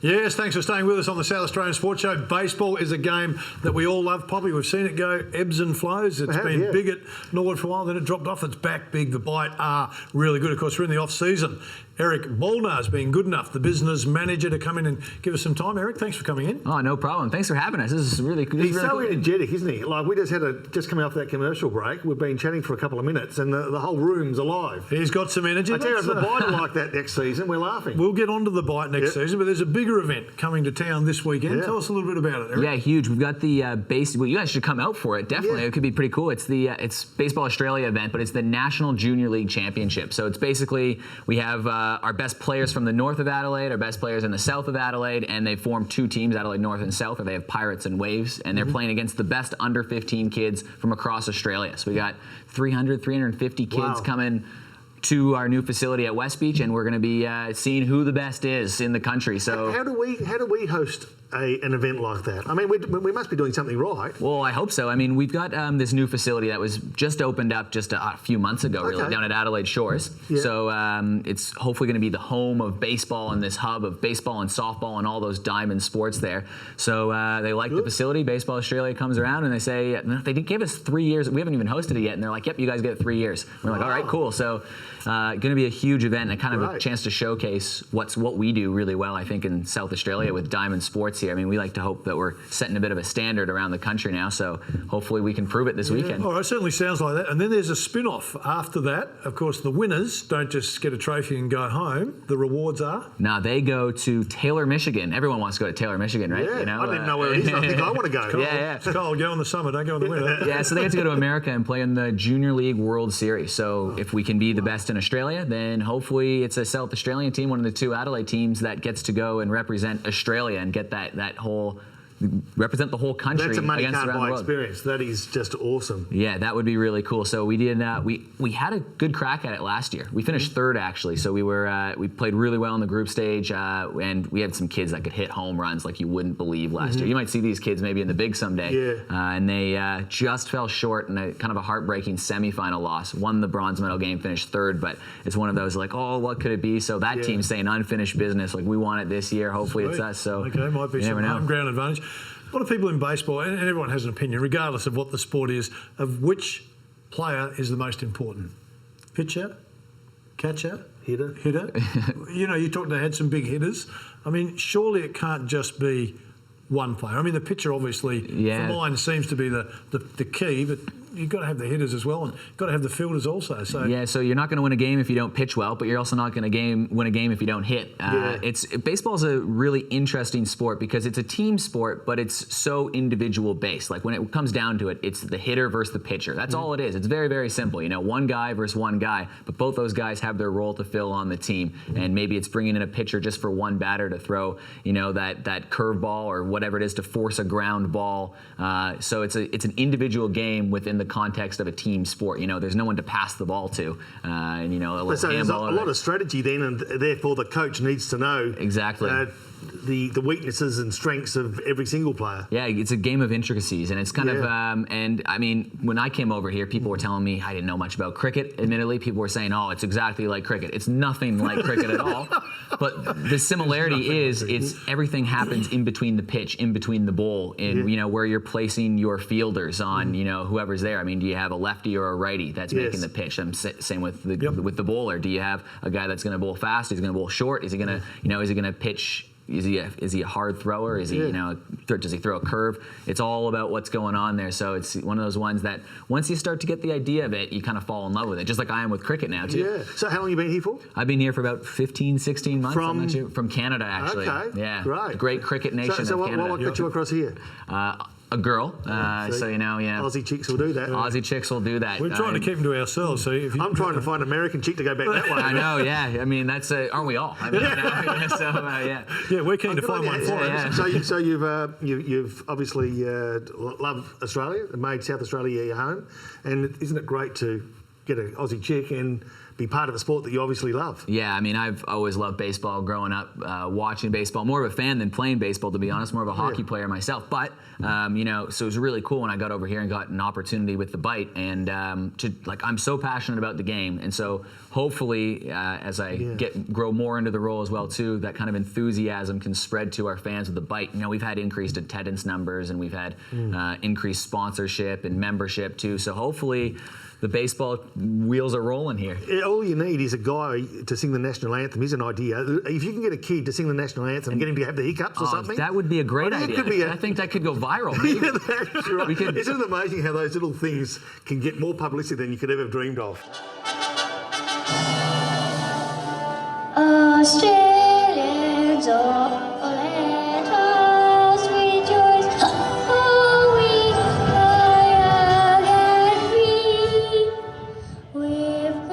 Yes, thanks for staying with us on the South Australian Sports Show. Baseball is a game that we all love, Poppy. We've seen it go ebbs and flows. It's been big at Norwood for a while, then it dropped off. It's back big. The Bite are really good. Of course, we're in the off-season. Eric Balnar has been good enough, the business manager, to come in and give us some time. Eric, thanks for coming in. Oh, no problem. Thanks for having us. This is really cool. He's so energetic, isn't he? Like, we just coming off that commercial break. We've been chatting for a couple of minutes and the whole room's alive. He's got some energy. I tell you, if the Bite are like that next season, we're laughing. We'll get onto the Bite next season, but there's a bigger event coming to town this weekend. Tell us a little bit about it, Eric. Yeah, huge. We've got the well, you guys should come out for it, definitely. It could be pretty cool. It's the it's Baseball Australia event, but it's the National Junior League Championship. So it's basically, we have our best players from the north of Adelaide, our best players in the south of Adelaide, and they form two teams, Adelaide North and South, or they have Pirates and Waves, and they're playing against the best under 15 kids from across Australia. So we got 350 kids coming to our new facility at West Beach, and we're going to be seeing who the best is in the country. So how do we host an event like that? I mean, we must be doing something right. Well, I hope so. I mean, we've got this new facility that was just opened up just a few months ago, really, down at Adelaide Shores. So it's hopefully going to be the home of baseball and this hub of baseball and softball and all those diamond sports there. So they like the facility. Baseball Australia comes around and they say, they gave us 3 years. We haven't even hosted it yet. And they're like, yep, you guys get 3 years. We're like, all right, cool. So going to be a huge event and kind of a chance to showcase what we do really well, I think, in South Australia with diamond sports here. I mean, we like to hope that we're setting a bit of a standard around the country now, so hopefully we can prove it this weekend. All right, certainly sounds like that. And then there's a spin-off after that. Of course, the winners don't just get a trophy and go home. The rewards are? No, they go to Taylor, Michigan. Everyone wants to go to Taylor, Michigan, right? Yeah, you know, I didn't know where it is. I think I want to go. Kyle, go in the summer, don't go in the winter. Yeah, so they get to go to America and play in the Junior League World Series. So if we can be the best in Australia, then hopefully it's a South Australian team, one of the two Adelaide teams, that gets to go and represent Australia and get that whole, represent the whole country. That's a money against can't around buy the world. experience. That is just awesome. Yeah, that would be really cool. So we did. We had a good crack at it last year. We finished third, actually. So we played really well in the group stage, and we had some kids that could hit home runs like you wouldn't believe last year. You might see these kids maybe in the big someday. And they just fell short in a kind of a heartbreaking semifinal loss. Won the bronze medal game, finished third, but it's one of those like, oh, what could it be? So that team's saying unfinished business. Like, we want it this year. Hopefully it's us. So might be some home ground advantage. A lot of people in baseball, and everyone has an opinion, regardless of what the sport is, of which player is the most important. Pitcher, catcher, hitter. You know, you talked, they had some big hitters. I mean, surely it can't just be one player. I mean, the pitcher obviously, for mine, seems to be the key, but you've got to have the hitters as well, and you've got to have the fielders also. So so you're not going to win a game if you don't pitch well, but you're also not going to win a game if you don't hit. Baseball's a really interesting sport because it's a team sport, but it's so individual based. Like, when it comes down to it, it's the hitter versus the pitcher. That's all it is. It's very, very simple. You know, one guy versus one guy, but both those guys have their role to fill on the team. And maybe it's bringing in a pitcher just for one batter to throw, you know, that curveball or whatever it is to force a ground ball. So it's an individual game within the context of a team sport. You know, there's no one to pass the ball to, and you know, so there's a lot of strategy then, and therefore the coach needs to know exactly the weaknesses and strengths of every single player. Yeah, it's a game of intricacies, and it's kind of and I mean, when I came over here, people were telling me, I didn't know much about cricket. Admittedly, people were saying, oh, it's exactly like cricket. It's nothing like cricket at all. But the similarity is it's everything happens in between the pitch, in between the bowl, in you know, where you're placing your fielders on, you know, whoever's there. I mean, do you have a lefty or a righty that's making the pitch? Same with the bowler. Do you have a guy that's going to bowl fast? Is he going to bowl short? Is he going to is he going to pitch? Is he a hard thrower? Is he does he throw a curve? It's all about what's going on there. So it's one of those ones that once you start to get the idea of it, you kind of fall in love with it, just like I am with cricket now too. Yeah. So how long have you been here for? I've been here for about 15, 16 months. From Canada, actually. Okay. Yeah. Great. Great cricket nation So of Canada. what got you across here? A girl, so you know, Aussie chicks will do that. Aussie chicks will do that. We're trying to keep them to ourselves. So I'm trying to find an American chick to go back that way. I know, yeah. I mean, that's aren't we all? I mean, yeah, we're keen to find one for us. So you've obviously loved Australia and made South Australia your home, and isn't it great to get an Aussie chick and be part of a sport that you obviously love. Yeah, I mean, I've always loved baseball growing up, watching baseball. More of a fan than playing baseball, to be honest. More of a hockey player myself. But, so it was really cool when I got over here and got an opportunity with the Bite. And I'm so passionate about the game. And so hopefully, as I grow more into the role as well, too, that kind of enthusiasm can spread to our fans with the Bite. We've had increased attendance numbers and we've had increased sponsorship and membership, too. So hopefully, the baseball wheels are rolling here. All you need is a guy to sing the national anthem. Here's an idea. If you can get a kid to sing the national anthem and get him to have the hiccups or something. That would be a great idea. I think that could go viral. Maybe. That's right. Isn't it amazing how those little things can get more publicity than you could ever have dreamed of? Australians, oh, let us rejoice. Oh, we are young and free. We've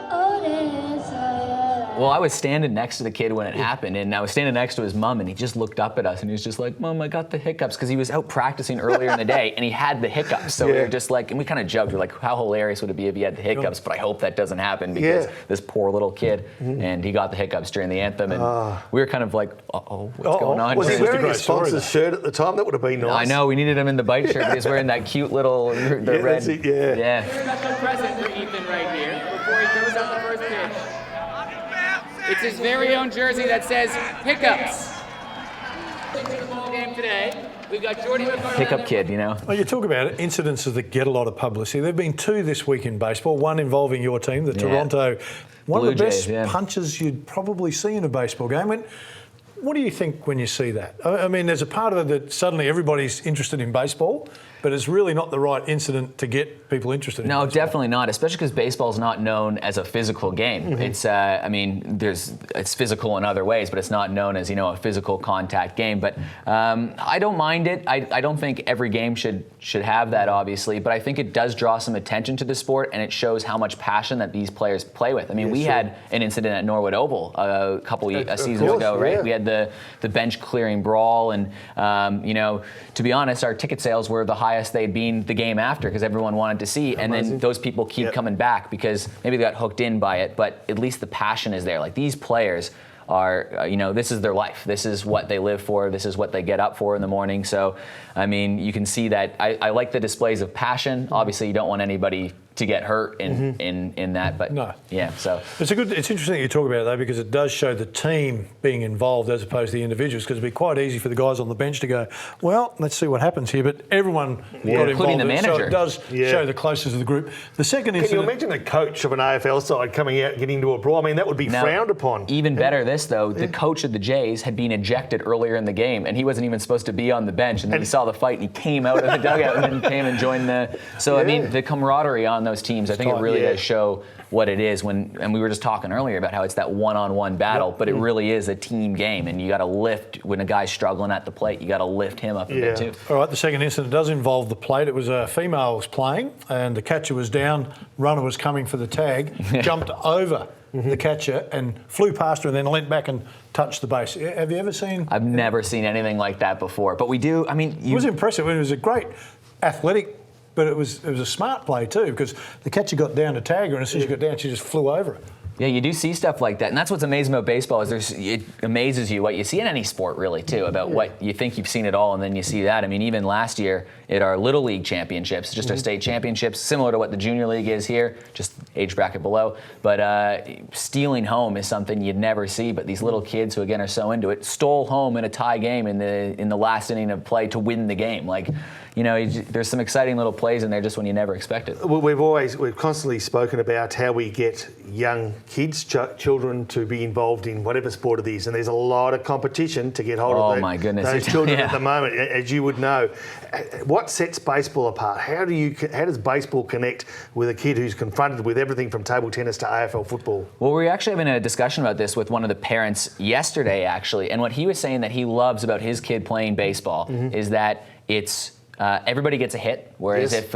golden soil. Well, I was standing next to the kid when it happened, and I was standing next to his mom, and he just looked up at us, and he was just like, "Mom, I got the hiccups," because he was out practicing earlier in the day, and he had the hiccups. So we were just like, and we kind of joked, we're like, how hilarious would it be if he had the hiccups? But I hope that doesn't happen because this poor little kid, and he got the hiccups during the anthem, and we were kind of like, what's going on? Was he It's just a wearing great a sponsor's shirt at the time? That would have been nice. I know, we needed him in the Bite shirt, but he's wearing that cute little, red. That's it, Yeah. We've got the present for Ethan right here before he throws out the first pitch. It's his very own jersey that says hiccups. The ball game today. We've got Jordy McCarthy. Hiccup kid, Well, you talk about incidences that get a lot of publicity. There have been two this week in baseball, one involving your team, the Toronto. One Blue of the best Jays, punches you'd probably see in a baseball game. What do you think when you see that? I mean, there's a part of it that suddenly everybody's interested in baseball, but it's really not the right incident to get people interested in baseball. No, definitely not, especially because baseball is not known as a physical game. It's, it's physical in other ways, but it's not known as, a physical contact game. But I don't mind it. I don't think every game should have that, obviously, but I think it does draw some attention to the sport, and it shows how much passion that these players play with. I mean, we had an incident at Norwood Oval a couple seasons ago, right? Yeah. We had the bench clearing brawl, and to be honest, our ticket sales were the highest they'd been the game after because everyone wanted to see. And then those people keep coming back because maybe they got hooked in by it, but at least the passion is there. Like, these players are, this is their life. This is what they live for. This is what they get up for in the morning. So, I mean, you can see that. I like the displays of passion. Obviously, you don't want anybody to get hurt in that, but so it's interesting that you talk about it though, because it does show the team being involved as opposed to the individuals, because it'd be quite easy for the guys on the bench to go, well, let's see what happens here, but everyone got involved, including the manager. So it does show the closeness of the group. The second Can you imagine a coach of an AFL side coming out and getting into a brawl? I mean, that would be frowned upon. Even better, this though, the coach of the Jays had been ejected earlier in the game, and he wasn't even supposed to be on the bench, and then he saw the fight and he came out of the dugout and then came and joined the. So I mean, the camaraderie on those teams, I think it really does show what it is and we were just talking earlier about how it's that one-on-one battle, but it really is a team game, and you got to lift when a guy's struggling at the plate. You got to lift him up a bit too. All right, the second incident does involve the plate. It was a female was playing, and the catcher was down. Runner was coming for the tag, jumped over the catcher and flew past her, and then leant back and touched the base. Have you ever seen? I've never seen anything like that before, but we do. I mean, it was impressive. It was a great athletic. But it was a smart play too, because the catcher got down to tag her, and as soon as she got down, she just flew over it. Yeah, you do see stuff like that, and that's what's amazing about baseball is it amazes you what you see in any sport, really, too, about what you think you've seen it all, and then you see that. I mean, even last year at our Little League championships, just our state championships, similar to what the Junior League is here, just age bracket below. But stealing home is something you'd never see. But these little kids who again are so into it stole home in a tie game in the last inning of play to win the game. Like, there's some exciting little plays in there just when you never expect it. We've constantly spoken about how we get young kids, children, to be involved in whatever sport it is, and there's a lot of competition to get hold of those children at the moment, as you would know. What sets baseball apart? How does baseball connect with a kid who's confronted with everything from table tennis to AFL football? Well, we were actually having a discussion about this with one of the parents yesterday, actually, and what he was saying that he loves about his kid playing baseball is that it's everybody gets a hit, whereas if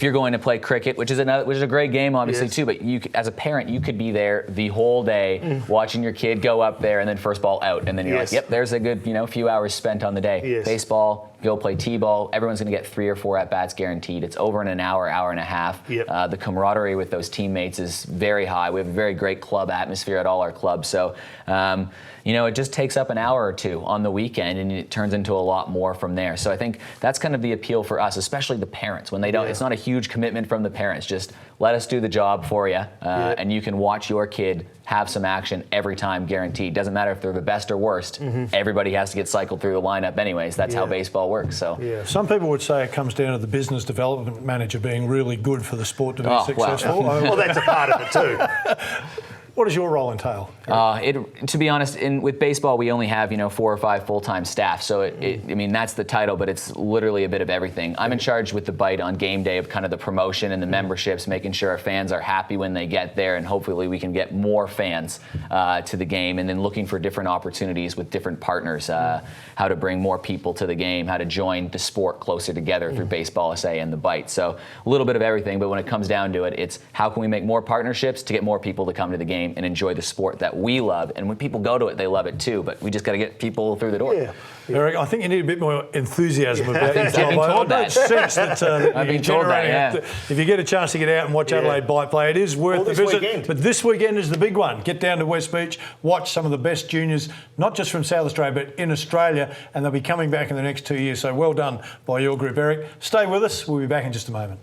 you're going to play cricket, which is a great game, obviously too, but you as a parent you could be there the whole day watching your kid go up there and then first ball out, and then you're like, yep, there's a good few hours spent on the day. Baseball, go play T-ball. Everyone's going to get 3 or 4 at-bats guaranteed. It's over in an hour, hour and a half. Yep. The camaraderie with those teammates is very high. We have a very great club atmosphere at all our clubs. So, it just takes up an hour or two on the weekend, and it turns into a lot more from there. So I think that's kind of the appeal for us, especially the parents. When they don't, it's not a huge commitment from the parents. Just let us do the job for you, and you can watch your kid have some action every time, guaranteed. Doesn't matter if they're the best or worst. Everybody has to get cycled through the lineup anyways. That's how baseball works. So some people would say it comes down to the business development manager being really good for the sport to be successful. Well, that's a part of it too. What does your role entail? To be honest, with baseball, we only have 4 or 5 full-time staff. So that's the title, but it's literally a bit of everything. I'm in charge with the Bite on game day of kind of the promotion and the memberships, making sure our fans are happy when they get there, and hopefully we can get more fans to the game. And then looking for different opportunities with different partners, how to bring more people to the game, how to join the sport closer together through Baseball SA and the Bite. So a little bit of everything, but when it comes down to it, it's how can we make more partnerships to get more people to come to the game and enjoy the sport that we love. And when people go to it, they love it too. But we just got to get people through the door. Yeah. Eric, I think you need a bit more enthusiasm about your job. I've been told that. Sense that I've been told that, yeah. If you get a chance to get out and watch Adelaide Bite play, it is worth the visit. Weekend. But this weekend is the big one. Get down to West Beach, watch some of the best juniors, not just from South Australia, but in Australia, and they'll be coming back in the next 2 years. So well done by your group, Eric. Stay with us. We'll be back in just a moment.